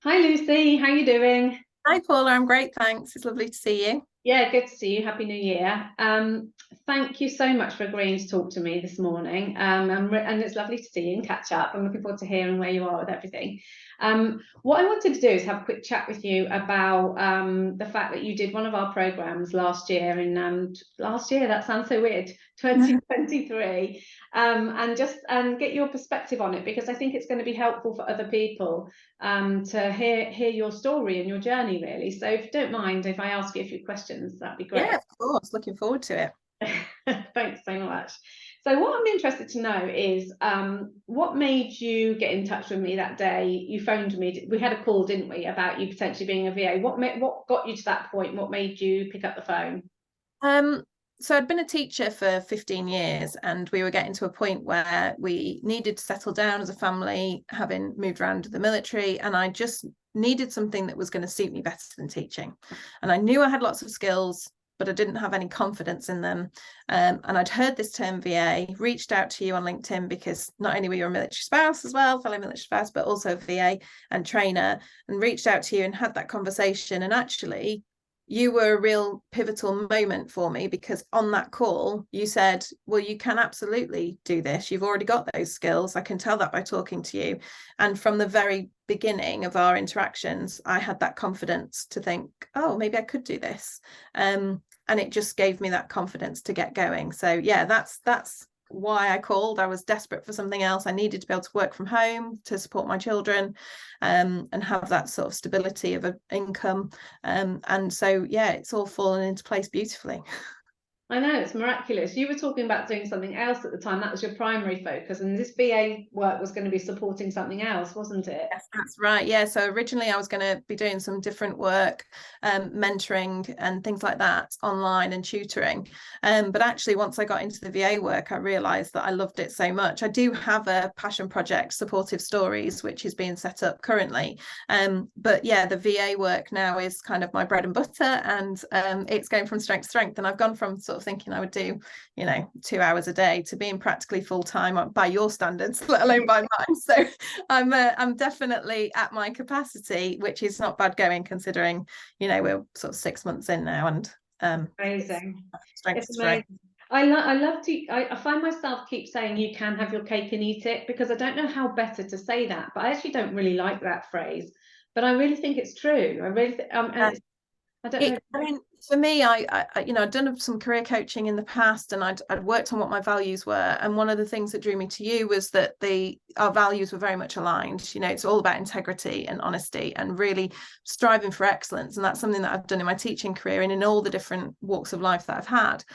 Hi Lucy, how you doing? Hi Paula, I'm great, thanks. It's lovely to see you. Yeah, good to see you. Happy New Year. Thank you so much for agreeing to talk to me this morning. And it's lovely to see you and catch up. I'm looking forward to hearing where you are with everything. What I wanted to do is have a quick chat with you about the fact that you did one of our programs last year last year, that sounds so weird, 2023, and just get your perspective on it, because I think it's going to be helpful for other people to hear your story and your journey, really. So if you don't mind, if I ask you a few questions, that'd be great. Yeah, of course. Looking forward to it. Thanks so much. So what I'm interested to know is what made you get in touch with me that day? You phoned me. We had a call, didn't we, about you potentially being a VA. What got you to that point? What made you pick up the phone? So I'd been a teacher for 15 years, and we were getting to a point where we needed to settle down as a family, having moved around the military, and I just needed something that was going to suit me better than teaching. And I knew I had lots of skills, but I didn't have any confidence in them. And I'd heard this term VA, reached out to you on LinkedIn because not only were you a military spouse as well, fellow military spouse, but also a VA and trainer, and reached out to you and had that conversation. And actually, you were a real pivotal moment for me, because on that call you said, well, you can absolutely do this, you've already got those skills, I can tell that by talking to you. And from the very beginning of our interactions, I had that confidence to think, oh, maybe I could do this. And it just gave me that confidence to get going. So yeah, that's why I called. I was desperate for something else. I needed to be able to work from home to support my children, and have that sort of stability of an income. And so, yeah, it's all fallen into place beautifully. I know, it's miraculous. You were talking about doing something else at the time. That was your primary focus, and this VA work was going to be supporting something else, wasn't it? Yes, that's right. Yeah. So originally I was going to be doing some different work, mentoring and things like that, online and tutoring. But actually, once I got into the VA work, I realised that I loved it so much. I do have a passion project, Supportive Stories, which is being set up currently. But yeah, the VA work now is kind of my bread and butter, and it's going from strength to strength. And I've gone from sort of thinking I would do, 2 hours a day, to being practically full time by your standards, let alone by mine. So I'm definitely at my capacity, which is not bad going, considering we're sort of 6 months in now, and Amazing. strength It's to strength. amazing. I love to, I find myself keep saying you can have your cake and eat it, because I don't know how better to say that, but I actually don't really like that phrase, but I really think it's true. I really and it's, I don't know. I mean, for me, I'd done some career coaching in the past, and I'd worked on what my values were. And one of the things that drew me to you was that our values were very much aligned. It's all about integrity and honesty and really striving for excellence. And that's something that I've done in my teaching career and in all the different walks of life that I've had.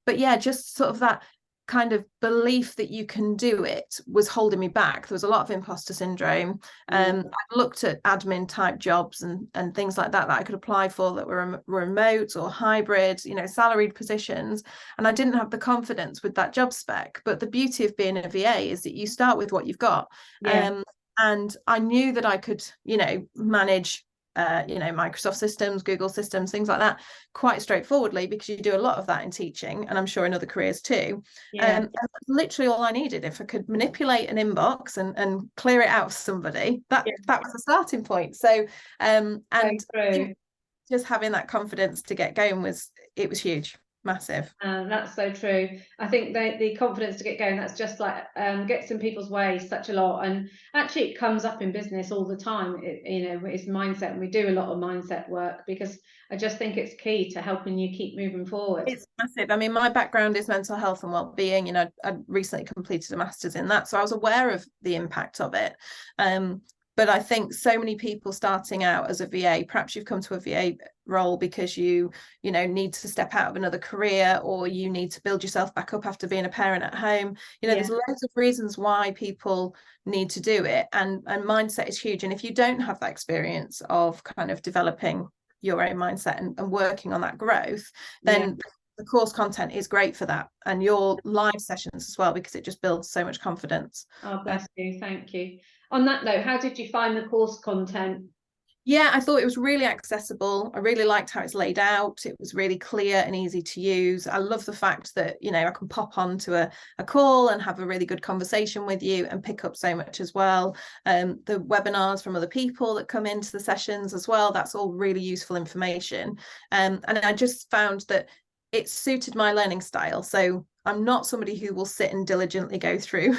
But yeah, just sort of that kind of belief that you can do it was holding me back. There was a lot of imposter syndrome. I looked at admin type jobs and things like that I could apply for that were remote or hybrid, salaried positions, and I didn't have the confidence with that job spec. But the beauty of being a VA is that you start with what you've got. Yeah. And I knew that I could, manage Microsoft systems, Google systems, things like that, quite straightforwardly, because you do a lot of that in teaching, and I'm sure in other careers too. Yeah. And literally all I needed, if I could manipulate an inbox and clear it out for somebody, that was the starting point. So and So just having that confidence to get going was huge, massive. That's so true. I think the confidence to get going, that's just like gets in people's way such a lot. And actually it comes up in business all the time. It's mindset, and we do a lot of mindset work, because I just think it's key to helping you keep moving forward. It's massive. I mean, my background is mental health and well-being. I recently completed a master's in that, so I was aware of the impact of it. But I think so many people starting out as a VA, perhaps you've come to a VA role because you need to step out of another career, or you need to build yourself back up after being a parent at home. There's loads of reasons why people need to do it, and mindset is huge. And if you don't have that experience of kind of developing your own mindset and working on that growth, then the course content is great for that, and your live sessions as well, because it just builds so much confidence. Oh, bless you. Thank you. On that note, how did you find the course content? Yeah, I thought it was really accessible. I really liked how it's laid out. It was really clear and easy to use. I love the fact that, you know, I can pop onto a call and have a really good conversation with you and pick up so much as well. The webinars from other people that come into the sessions as well, that's all really useful information. And I just found that it suited my learning style. So I'm not somebody who will sit and diligently go through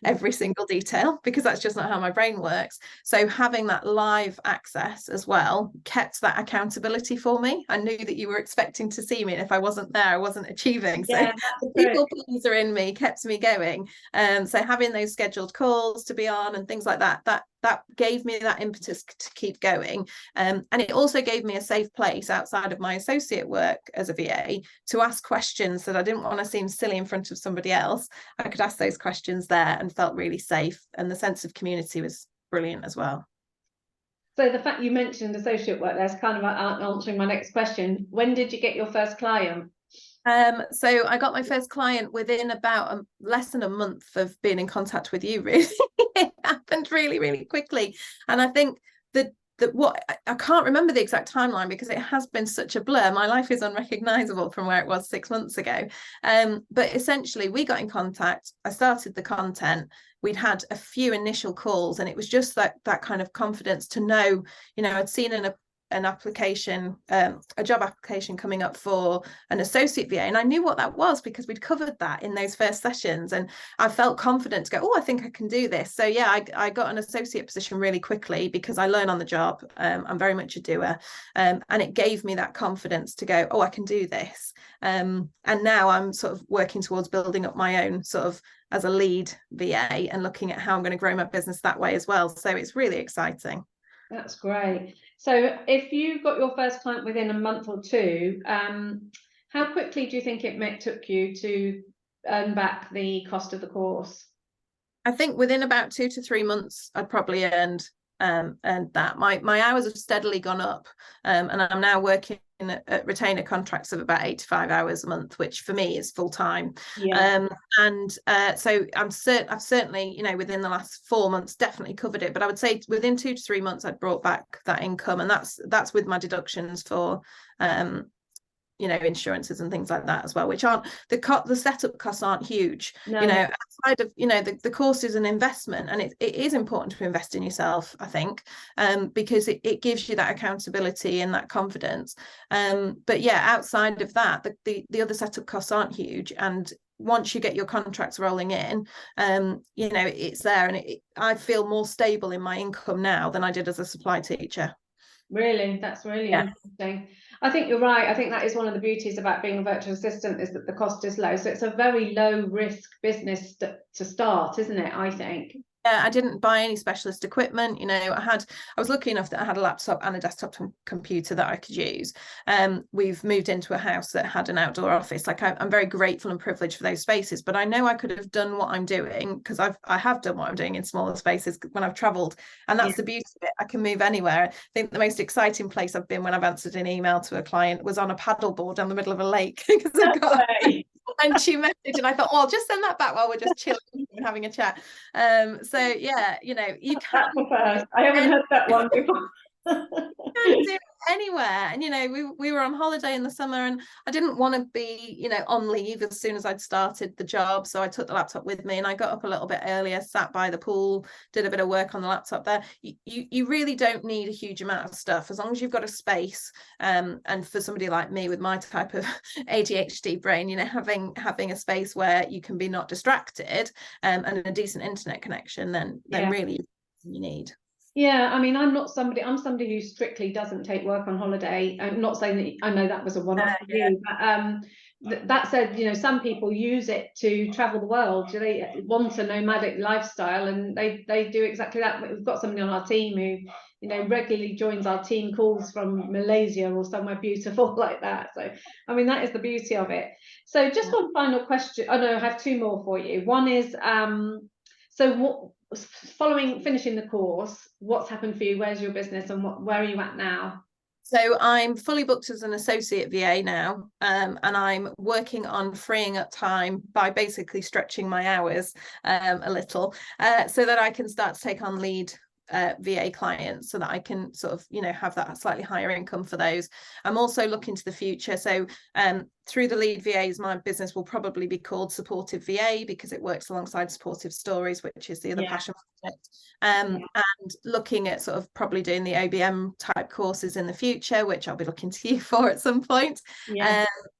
every single detail, because that's just not how my brain works. So having that live access as well kept that accountability for me. I knew that you were expecting to see me, and if I wasn't there, I wasn't achieving. So Yeah, the that's people pleaser in me kept me going. So having those scheduled calls to be on and things like that, that gave me that impetus to keep going. And it also gave me a safe place outside of my associate work as a VA to ask questions that I didn't want to seem silly in front of somebody else. I could ask those questions there and felt really safe. And the sense of community was brilliant as well. So the fact you mentioned associate work, there's kind of answering my next question. When did you get your first client? So I got my first client within about less than a month of being in contact with you, really. It happened really, really quickly. And I think that what I can't remember the exact timeline because it has been such a blur. My life is unrecognizable from where it was 6 months ago. But essentially we got in contact. I started the content. We'd had a few initial calls, and it was just that kind of confidence to know, you know, I'd seen an application, a job application coming up for an associate VA, and I knew what that was because we'd covered that in those first sessions, and I felt confident to go, oh, I think I can do this. So yeah, I got an associate position really quickly because I learn on the job. I'm very much a doer, and it gave me that confidence to go, oh, I can do this. And now I'm sort of working towards building up my own sort of as a lead VA and looking at how I'm going to grow my business that way as well. So it's really exciting. That's great. So if you got your first client within a month or two, how quickly do you think it took you to earn back the cost of the course? I think within about 2 to 3 months, I'd probably earned that. My hours have steadily gone up, and I'm now working at retainer contracts of about 85 hours a month, which for me is full time. Yeah. So I've certainly, you know, within the last 4 months, definitely covered it. But I would say within 2 to 3 months, I'd brought back that income, and that's with my deductions for you know, insurances and things like that as well, which aren't the setup costs aren't huge. No. You know, outside of, you know, the course is an investment, and it is important to invest in yourself, I think, because it gives you that accountability and that confidence. But yeah, outside of that, the other setup costs aren't huge, and once you get your contracts rolling in, you know, it's there, and I feel more stable in my income now than I did as a supply teacher. Really, that's really interesting. I think you're right. I think that is one of the beauties about being a virtual assistant, is that the cost is low. So it's a very low risk business to start, isn't it? I think. I didn't buy any specialist equipment. You know, I was lucky enough that I had a laptop and a desktop computer that I could use. We've moved into a house that had an outdoor office. Like I'm very grateful and privileged for those spaces, but I know I could have done what I'm doing, because I have done what I'm doing in smaller spaces when I've traveled, and that's the beauty of it. I can move anywhere. I think the most exciting place I've been when I've answered an email to a client was on a paddleboard on the middle of a lake because I've got and she messaged, and I thought, well, I'll just send that back while we're just chilling and having a chat. So yeah, you know, you can. I haven't heard that one before. Can do it anywhere. And you know, we were on holiday in the summer, and I didn't want to be, you know, on leave as soon as I'd started the job, so I took the laptop with me, and I got up a little bit earlier, sat by the pool, did a bit of work on the laptop there. You really don't need a huge amount of stuff as long as you've got a space. And for somebody like me with my type of ADHD brain, you know, having a space where you can be not distracted, and a decent internet connection, then really you need. Yeah, I mean, I'm somebody who strictly doesn't take work on holiday. I'm not saying that, I know that was a one-off for you, but that said, you know, some people use it to travel the world. They want a nomadic lifestyle, and they do exactly that. We've got somebody on our team who, you know, regularly joins our team calls from Malaysia or somewhere beautiful like that. So, I mean, that is the beauty of it. So just one final question. Oh no, I have two more for you. One is, so what, finishing the course, what's happened for you? Where's your business, and where are you at now? So I'm fully booked as an associate VA now, and I'm working on freeing up time by basically stretching my hours a little, so that I can start to take on lead VA clients so that I can sort of, you know, have that slightly higher income for those. I'm also looking to the future. So through the lead VAs, my business will probably be called Supportive VA because it works alongside Supportive Stories, which is the other passion project. And looking at sort of probably doing the OBM type courses in the future, which I'll be looking to you for at some point.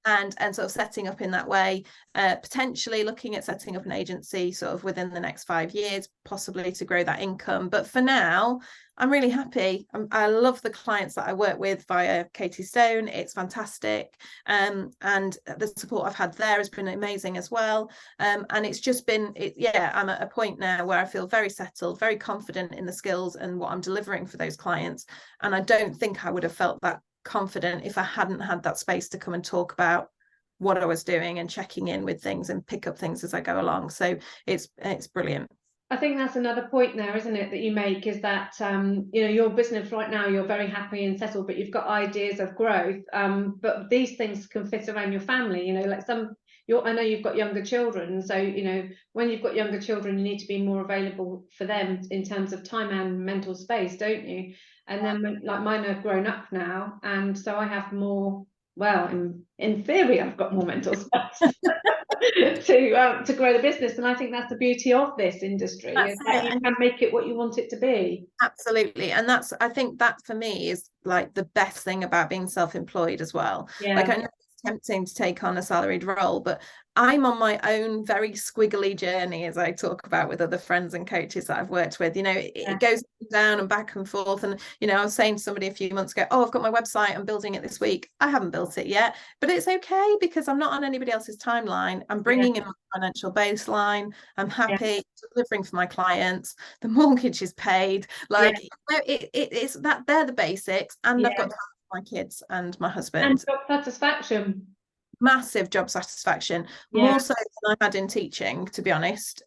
And sort of setting up in that way, potentially looking at setting up an agency sort of within the next 5 years, possibly to grow that income. But for now, I'm really happy. I love the clients that I work with via Katie Stone. It's fantastic. And the support I've had there has been amazing as well. And it's just been, I'm at a point now where I feel very settled, very confident in the skills and what I'm delivering for those clients. And I don't think I would have felt that confident if I hadn't had that space to come and talk about what I was doing and checking in with things and pick up things as I go along. So it's brilliant. I think that's another point there, isn't it, that you make, is that you know, your business right now, you're very happy and settled, but you've got ideas of growth, but these things can fit around your family, you know, like I know you've got younger children, so you know, when you've got younger children, you need to be more available for them in terms of time and mental space, don't you? And then like mine are grown up now, and so I have more, well, in theory I've got more mental space to grow the business. And I think that's the beauty of this industry, is that you can make it what you want it to be. Absolutely. And I think that for me is like the best thing about being self-employed as well. Like, I know it's tempting to take on a salaried role, but I'm on my own very squiggly journey, as I talk about with other friends and coaches that I've worked with. You know, it goes down and back and forth. And, you know, I was saying to somebody a few months ago, oh, I've got my website, I'm building it this week. I haven't built it yet, but it's okay because I'm not on anybody else's timeline. I'm bringing in my financial baseline. I'm happy delivering for my clients. The mortgage is paid. Like, you know, it's that they're the basics. And I've got time for my kids and my husband. And job satisfaction. Massive job satisfaction, more so than I had in teaching, to be honest,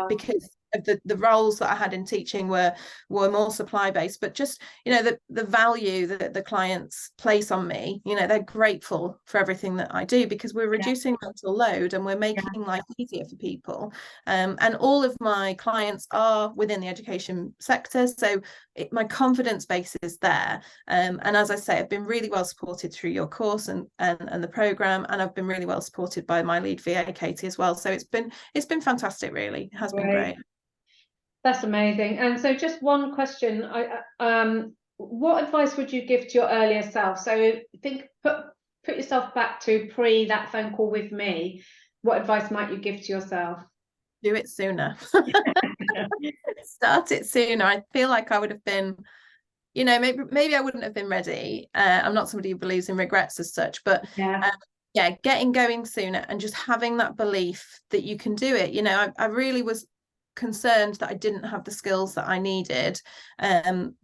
because of the roles that I had in teaching were more supply based, but just, you know, the value that the clients place on me, you know, they're grateful for everything that I do because we're reducing mental load and we're making life easier for people. And all of my clients are within the education sector, so my confidence base is there. And as I say, I've been really well supported through your course and the program, and I've been really well supported by my lead VA, Katie, as well. So it's been fantastic, really. It has been great. That's amazing. And so just one question, what advice would you give to your earlier self? So put yourself back to pre that phone call with me. What advice might you give to yourself? Do it sooner. Start it sooner. I feel like I would have been, you know, maybe I wouldn't have been ready. I'm not somebody who believes in regrets as such, but getting going sooner and just having that belief that you can do it. You know, I really was concerned that I didn't have the skills that I needed,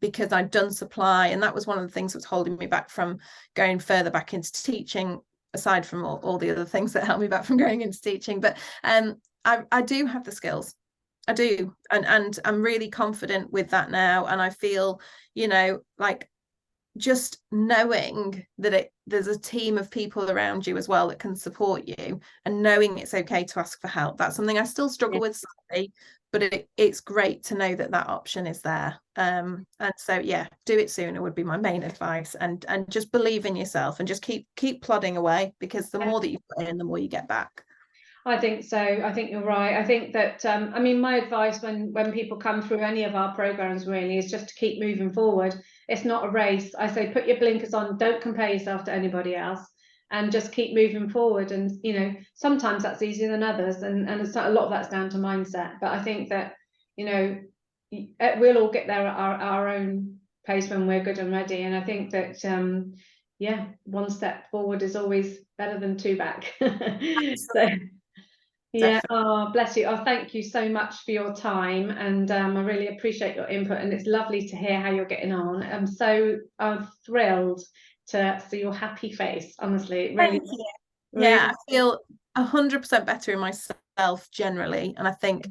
because I'd done supply, and that was one of the things that was holding me back from going further back into teaching, aside from all the other things that held me back from going into teaching. But I do have the skills. I do, and I'm really confident with that now, and I feel, you know, like just knowing that there's a team of people around you as well that can support you, and knowing it's okay to ask for help. That's something I still struggle with slightly, but it's great to know that option is there. And so do it sooner would be my main advice, and just believe in yourself and just keep plodding away, because the more that you put in, the more you get back. I think so. I think you're right. I think that I mean, my advice when people come through any of our programs really is just to keep moving forward. It's not a race. I say put your blinkers on, don't compare yourself to anybody else, and just keep moving forward. And you know, sometimes that's easier than others, and it's a lot of that's down to mindset. But I think that, you know, we'll all get there at our own pace when we're good and ready. And I think that one step forward is always better than two back. So yeah, oh bless you. Oh, thank you so much for your time, and I really appreciate your input, and it's lovely to hear how you're getting on. I'm thrilled to see your happy face, honestly. Really, I feel 100% better in myself generally, and I think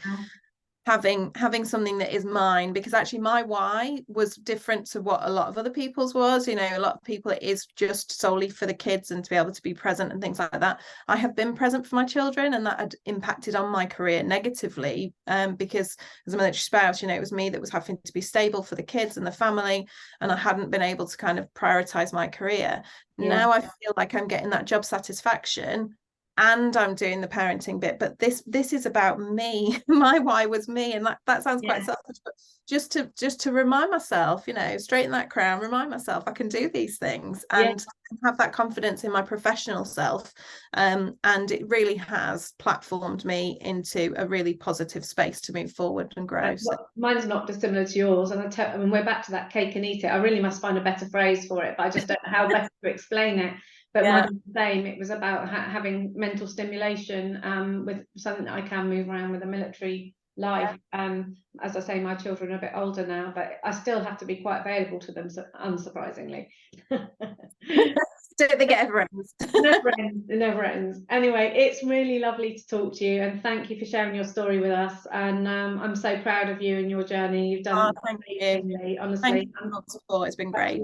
having something that is mine, because actually my why was different to what a lot of other people's was. You know, a lot of people, it is just solely for the kids and to be able to be present and things like that. I have been present for my children, and that had impacted on my career negatively, because as a military spouse, you know, it was me that was having to be stable for the kids and the family, and I hadn't been able to kind of prioritize my career. Now I feel like I'm getting that job satisfaction and I'm doing the parenting bit, but this is about me. My why was me, and that sounds quite selfish, but just to remind myself, you know, straighten that crown, remind myself I can do these things, and have that confidence in my professional self. And it really has platformed me into a really positive space to move forward and grow. So mine's not dissimilar to yours, and I mean, we're back to that cake and eat it. I really must find a better phrase for it, but I just don't know how best to explain it. But mine was the same. It was about having mental stimulation, with something that I can move around with a military life. As I say, my children are a bit older now, but I still have to be quite available to them, so unsurprisingly. Don't think it ever ends. It never ends. Anyway, it's really lovely to talk to you, and thank you for sharing your story with us. And I'm so proud of you and your journey. You've done amazingly, honestly. Thank you for your support. It's been great.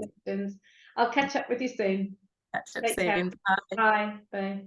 I'll catch up with you soon. Catch up Take soon. care. Bye. Bye. Bye.